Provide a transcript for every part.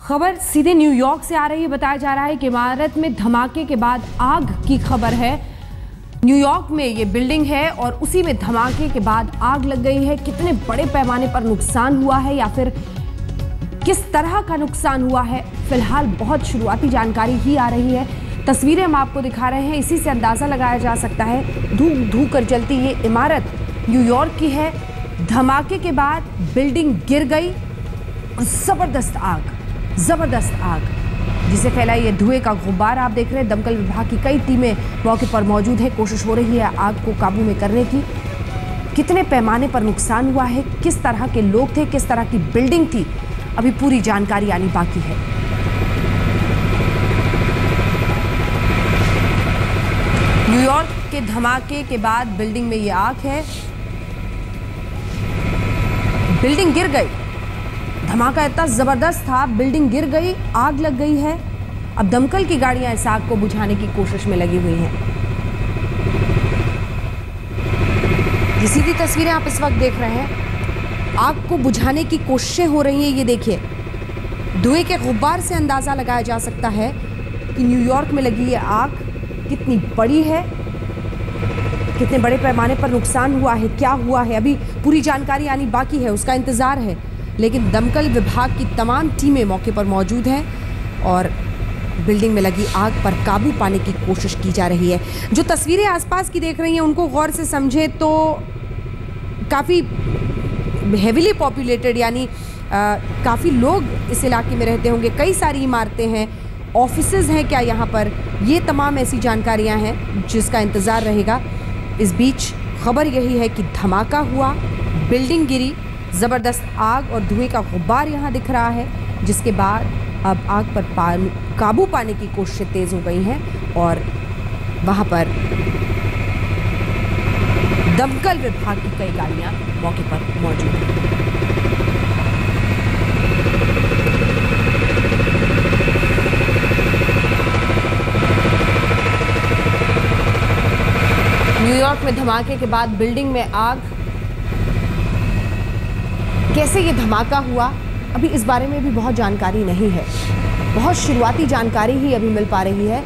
खबर सीधे न्यूयॉर्क से आ रही है। बताया जा रहा है कि इमारत में धमाके के बाद आग की खबर है। न्यूयॉर्क में ये बिल्डिंग है और उसी में धमाके के बाद आग लग गई है। कितने बड़े पैमाने पर नुकसान हुआ है या फिर किस तरह का नुकसान हुआ है, फिलहाल बहुत शुरुआती जानकारी ही आ रही है। तस्वीरें हम आपको दिखा रहे हैं, इसी से अंदाजा लगाया जा सकता है। धूक धूक कर जलती ये इमारत न्यूयॉर्क की है। धमाके के बाद बिल्डिंग गिर गई। जबरदस्त आग जिसे फैलाई ये धुएं का गुब्बार आप देख रहे हैं। दमकल विभाग की कई टीमें मौके पर मौजूद है। कोशिश हो रही है आग को काबू में करने की। कितने पैमाने पर नुकसान हुआ है, किस तरह के लोग थे, किस तरह की बिल्डिंग थी, अभी पूरी जानकारी आनी बाकी है। न्यूयॉर्क के धमाके के बाद बिल्डिंग में ये आग है। बिल्डिंग गिर गई। धमाका इतना जबरदस्त था, बिल्डिंग गिर गई, आग लग गई है। अब दमकल की गाड़ियां इस आग को बुझाने की कोशिश में लगी हुई हैं। ये सीधी तस्वीरें आप इस वक्त देख रहे हैं। आग को बुझाने की कोशिशें हो रही हैं। ये देखिए, धुएं के गुब्बार से अंदाजा लगाया जा सकता है कि न्यूयॉर्क में लगी ये आग कितनी बड़ी है, कितने बड़े पैमाने पर नुकसान हुआ है, क्या हुआ है, अभी पूरी जानकारी आनी बाकी है, उसका इंतजार है। लेकिन दमकल विभाग की तमाम टीमें मौके पर मौजूद हैं और बिल्डिंग में लगी आग पर काबू पाने की कोशिश की जा रही है। जो तस्वीरें आसपास की देख रही हैं उनको गौर से समझे तो काफ़ी हेविली पॉपुलेटेड, यानी काफ़ी लोग इस इलाके में रहते होंगे। कई सारी इमारतें हैं, ऑफिसेज हैं क्या यहाँ पर, ये तमाम ऐसी जानकारियाँ हैं जिसका इंतज़ार रहेगा। इस बीच खबर यही है कि धमाका हुआ, बिल्डिंग गिरी, ज़बरदस्त आग और धुएं का गुब्बार यहाँ दिख रहा है, जिसके बाद अब आग पर काबू पाने की कोशिशें तेज़ हो गई हैं और वहाँ पर दमकल विभाग की कई गाड़ियाँ मौके पर मौजूद हैं। न्यूयॉर्क में धमाके के बाद बिल्डिंग में आग, कैसे ये धमाका हुआ, अभी इस बारे में भी बहुत जानकारी नहीं है। बहुत शुरुआती जानकारी ही अभी मिल पा रही है,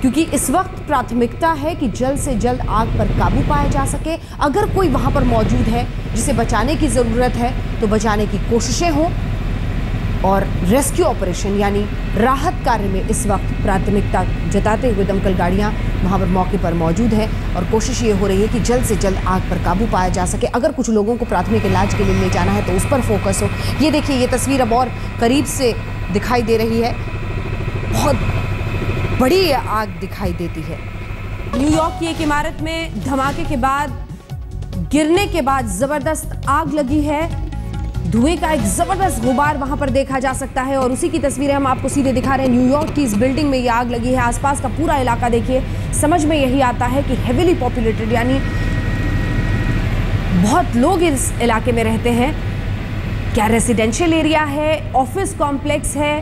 क्योंकि इस वक्त प्राथमिकता है कि जल्द से जल्द आग पर काबू पाया जा सके। अगर कोई वहां पर मौजूद है जिसे बचाने की ज़रूरत है तो बचाने की कोशिशें हों और रेस्क्यू ऑपरेशन यानी राहत कार्य में इस वक्त प्राथमिकता जताते हुए दमकल गाड़ियां वहां पर मौके पर मौजूद हैं और कोशिश ये हो रही है कि जल्द से जल्द आग पर काबू पाया जा सके। अगर कुछ लोगों को प्राथमिक इलाज के लिए ले जाना है तो उस पर फोकस हो। ये देखिए, ये तस्वीर अब और करीब से दिखाई दे रही है। बहुत बड़ी आग दिखाई देती है। न्यूयॉर्क की एक इमारत में धमाके के बाद, गिरने के बाद जबरदस्त आग लगी है। धुएं का एक जबरदस्त गुबार वहां पर देखा जा सकता है और उसी की तस्वीरें हम आपको सीधे दिखा रहे हैं। न्यूयॉर्क की इस बिल्डिंग में ये आग लगी है। आसपास का पूरा इलाका देखिए, समझ में यही आता है कि हेविली पॉपुलेटेड, यानी बहुत लोग इस इलाके में रहते हैं। क्या रेसिडेंशियल एरिया है, ऑफिस कॉम्प्लेक्स है,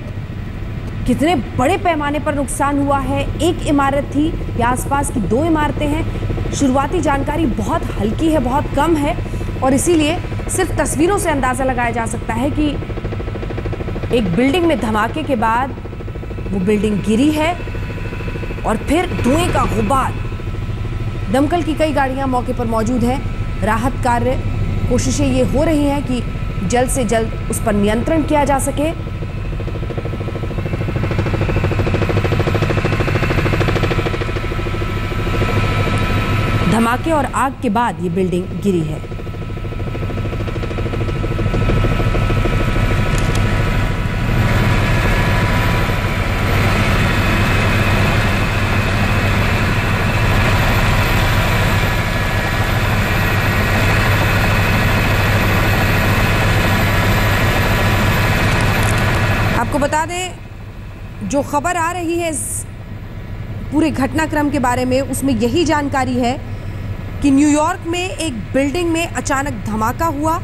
कितने बड़े पैमाने पर नुकसान हुआ है। एक इमारत थी या आसपास की दो इमारतें हैं। शुरुआती जानकारी बहुत हल्की है, बहुत कम है और इसीलिए सिर्फ तस्वीरों से अंदाज़ा लगाया जा सकता है कि एक बिल्डिंग में धमाके के बाद वो बिल्डिंग गिरी है और फिर धुएं का गुबार। दमकल की कई गाड़ियां मौके पर मौजूद हैं। राहत कार्य, कोशिशें ये हो रही हैं कि जल्द से जल्द उस पर नियंत्रण किया जा सके। धमाके और आग के बाद ये बिल्डिंग गिरी है। आपको बता दें, जो खबर आ रही है इस पूरे घटनाक्रम के बारे में, उसमें यही जानकारी है कि न्यूयॉर्क में एक बिल्डिंग में अचानक धमाका हुआ,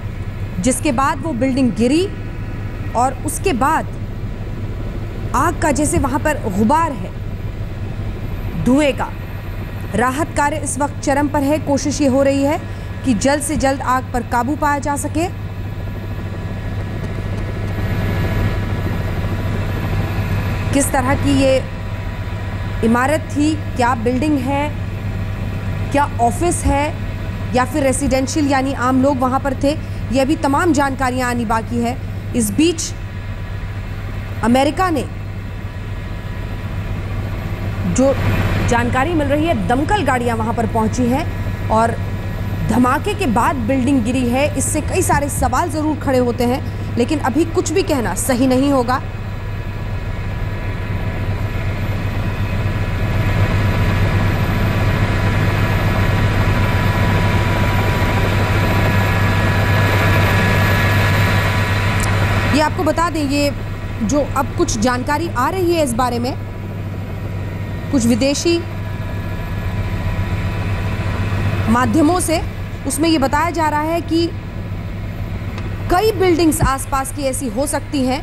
जिसके बाद वो बिल्डिंग गिरी और उसके बाद आग का जैसे वहां पर गुबार है, धुएं का। राहत कार्य इस वक्त चरम पर है। कोशिश ये हो रही है कि जल्द से जल्द आग पर काबू पाया जा सके। किस तरह की ये इमारत थी, क्या बिल्डिंग है, क्या ऑफिस है या फिर रेसिडेंशियल यानी आम लोग वहां पर थे, ये अभी तमाम जानकारियां आनी बाकी है। इस बीच अमेरिका ने जो जानकारी मिल रही है, दमकल गाड़ियां वहां पर पहुंची हैं और धमाके के बाद बिल्डिंग गिरी है, इससे कई सारे सवाल जरूर खड़े होते हैं, लेकिन अभी कुछ भी कहना सही नहीं होगा। ये आपको बता दें, ये जो अब कुछ जानकारी आ रही है इस बारे में, कुछ विदेशी माध्यमों से, उसमें ये बताया जा रहा है कि कई बिल्डिंग्स आसपास की ऐसी हो सकती हैं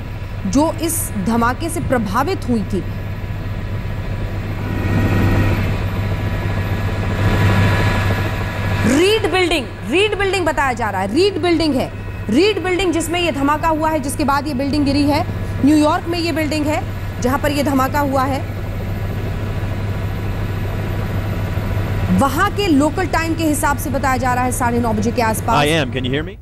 जो इस धमाके से प्रभावित हुई थी। रीड बिल्डिंग बताया जा रहा है, रीड बिल्डिंग है, रीड बिल्डिंग जिसमें ये धमाका हुआ है, जिसके बाद ये बिल्डिंग गिरी है। न्यूयॉर्क में ये बिल्डिंग है जहां पर ये धमाका हुआ है। वहां के लोकल टाइम के हिसाब से बताया जा रहा है 9:30 बजे के आसपास। I am. Can you hear me?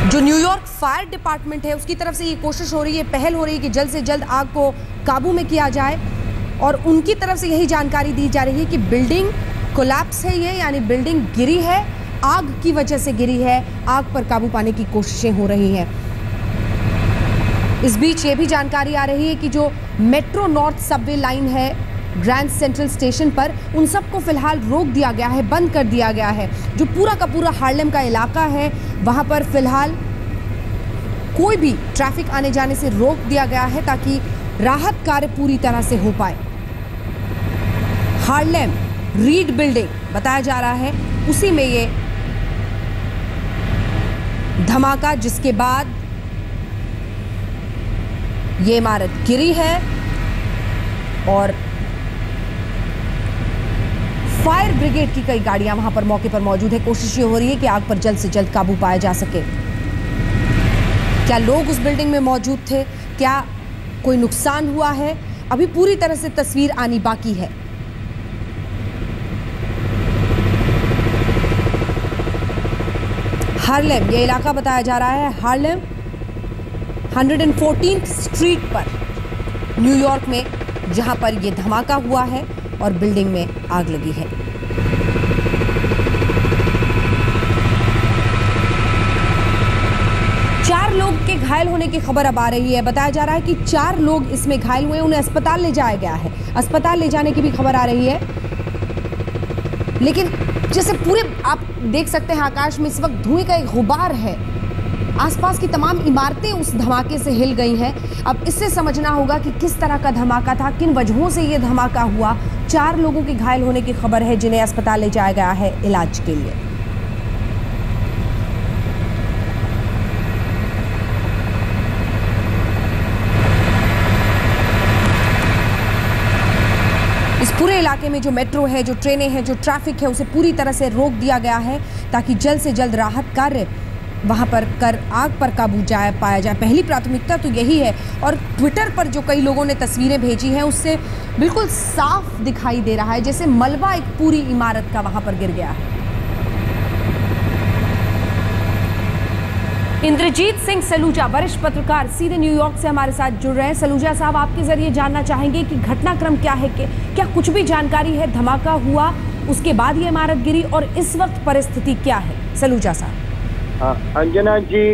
जो न्यूयॉर्क फायर डिपार्टमेंट है उसकी तरफ से ये कोशिश हो रही है, पहल हो रही है कि जल्द से जल्द आग को काबू में किया जाए, और उनकी तरफ से यही जानकारी दी जा रही है कि बिल्डिंग कोलैप्स है ये, यानी बिल्डिंग गिरी है, आग की वजह से गिरी है, आग पर काबू पाने की कोशिशें हो रही हैं। इस बीच ये भी जानकारी आ रही है कि जो मेट्रो नॉर्थ सबवे लाइन है ग्रैंड सेंट्रल स्टेशन पर, उन सबको फिलहाल रोक दिया गया है, बंद कर दिया गया है। जो पूरा का पूरा हार्लेम का इलाका है वहां पर फिलहाल कोई भी ट्रैफिक आने जाने से रोक दिया गया है ताकि राहत कार्य पूरी तरह से हो पाए। हार्लेम रीड बिल्डिंग बताया जा रहा है, उसी में ये धमाका, जिसके बाद ये इमारत गिरी है और फायर ब्रिगेड की कई गाड़ियां वहां पर मौके पर मौजूद है। कोशिश ये हो रही है कि आग पर जल्द से जल्द काबू पाया जा सके। क्या लोग उस बिल्डिंग में मौजूद थे, क्या कोई नुकसान हुआ है, अभी पूरी तरह से तस्वीर आनी बाकी है। हार्लेम ये इलाका बताया जा रहा है, हार्लेम 114th स्ट्रीट पर न्यूयॉर्क में, जहां पर यह धमाका हुआ है और बिल्डिंग में आग लगी है। चार लोग के घायल होने की खबर अब आ रही है। बताया जा रहा है कि 4 लोग इसमें घायल हुए, उन्हें अस्पताल ले जाया गया है, अस्पताल ले जाने की भी खबर आ रही है। लेकिन जैसे पूरे आप देख सकते हैं आकाश में इस वक्त धुएं का एक गुबार है, आसपास की तमाम इमारतें उस धमाके से हिल गई हैं। अब इससे समझना होगा कि किस तरह का धमाका था, किन वजहों से ये धमाका हुआ। 4 लोगों के घायल होने की खबर है जिन्हें अस्पताल ले जाया गया है इलाज के लिए। इस पूरे इलाके में जो मेट्रो है, जो ट्रेनें हैं, जो ट्रैफिक है, उसे पूरी तरह से रोक दिया गया है ताकि जल्द से जल्द राहत कार्य वहां पर कर आग पर काबू पाया जाए। पहली प्राथमिकता तो यही है। और ट्विटर पर जो कई लोगों ने तस्वीरें भेजी हैं उससे बिल्कुल साफ दिखाई दे रहा है जैसे मलबा एक पूरी इमारत का वहां पर गिर गया है। इंद्रजीत सिंह सलूजा, वरिष्ठ पत्रकार, सीधे न्यूयॉर्क से हमारे साथ जुड़ रहे हैं। सलूजा साहब, आपके जरिए जानना चाहेंगे कि घटनाक्रम क्या है, क्या कुछ भी जानकारी है, धमाका हुआ उसके बाद ये इमारत गिरी और इस वक्त परिस्थिति क्या है? सलूजा साहब। अंजना जी,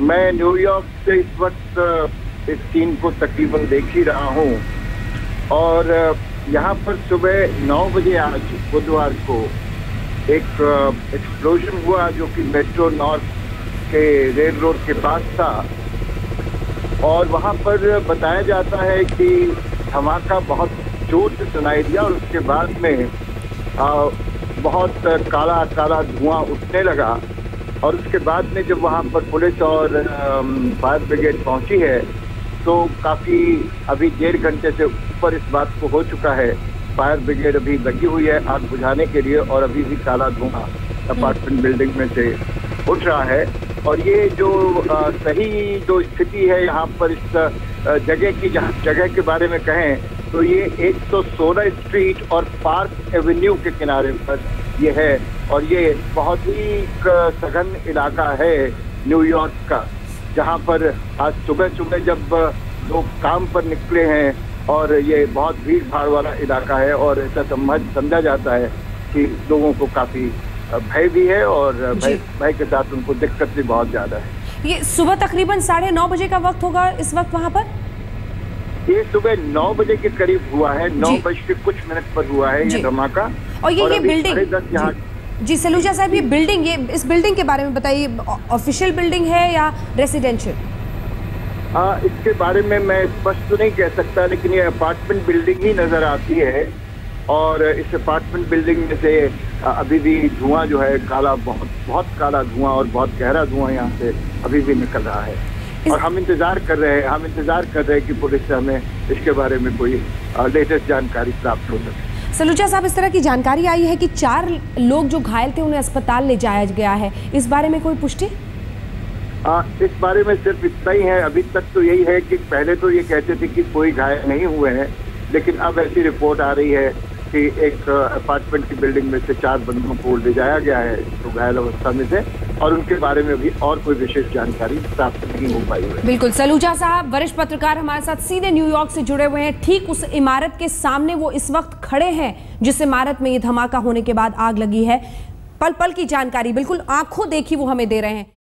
मैं न्यूयॉर्क से इस वक्त इस सीन को तकरीबन देख ही रहा हूँ और यहाँ पर सुबह 9 बजे आज बुधवार को एक एक्सप्लोजन हुआ जो कि मेट्रो नॉर्थ के रेल रोड के पास था और वहाँ पर बताया जाता है कि धमाका बहुत जोर से सुनाई दिया और उसके बाद में बहुत काला काला धुआं उठने लगा और उसके बाद में जब वहाँ पर पुलिस और फायर ब्रिगेड पहुँची है तो काफ़ी अभी 1.5 घंटे से ऊपर इस बात को हो चुका है फायर ब्रिगेड अभी लगी हुई है आग बुझाने के लिए, और अभी भी काला धुआं अपार्टमेंट बिल्डिंग में से उठ रहा है। और ये जो सही जो स्थिति है यहाँ पर इस जगह की, जगह के बारे में कहें तो ये 116 स्ट्रीट और पार्क एवेन्यू के किनारे पर ये है, और ये बहुत ही सघन इलाका है न्यूयॉर्क का, जहाँ पर आज सुबह सुबह जब लोग काम पर निकले हैं, और ये बहुत भीड़ भाड़ वाला इलाका है, और ऐसा समझा जाता है कि लोगों को काफ़ी भय भी है, और भय के साथ उनको दिक्कत भी बहुत ज़्यादा है। ये सुबह तकरीबन 9:30 बजे का वक्त होगा इस वक्त वहाँ पर? ये सुबह 9 बजे के करीब हुआ है, 9 बज के कुछ मिनट पर हुआ है ये धमाका। और ये बिल्डिंग जी सलूजा साहब, ये बिल्डिंग, ये इस बिल्डिंग के बारे में बताइए, ऑफिशियल बिल्डिंग है या रेसिडेंशियल? इसके बारे में मैं स्पष्ट तो नहीं कह सकता, लेकिन ये अपार्टमेंट बिल्डिंग ही नजर आती है, और इस अपार्टमेंट बिल्डिंग में से अभी भी धुआं जो है काला, बहुत काला धुआं और बहुत गहरा धुआं यहाँ से अभी भी निकल रहा है। और हम इंतजार कर रहे हैं कि पुलिस से हमें इसके बारे में कोई लेटेस्ट जानकारी प्राप्त हो सके। सलूजा साहब, इस तरह की जानकारी आई है कि 4 लोग जो घायल थे उन्हें अस्पताल ले जाया गया है, इस बारे में कोई पुष्टि? इस बारे में सिर्फ इतना ही है, अभी तक तो यही है कि पहले तो ये कहते थे कि कोई घायल नहीं हुए हैं, लेकिन अब ऐसी रिपोर्ट आ रही है कि एक अपार्टमेंट की बिल्डिंग में से 4 बंदों को ले जाया गया है तो घायल अवस्था में से, और उनके बारे में भी और कोई विशेष जानकारी प्राप्त नहीं हो पाई है। बिल्कुल, सलूजा साहब वरिष्ठ पत्रकार हमारे साथ सीधे न्यूयॉर्क से जुड़े हुए हैं। ठीक उस इमारत के सामने वो इस वक्त खड़े हैं जिस इमारत में ये धमाका होने के बाद आग लगी है। पल पल की जानकारी बिल्कुल आंखों देखी वो हमें दे रहे हैं।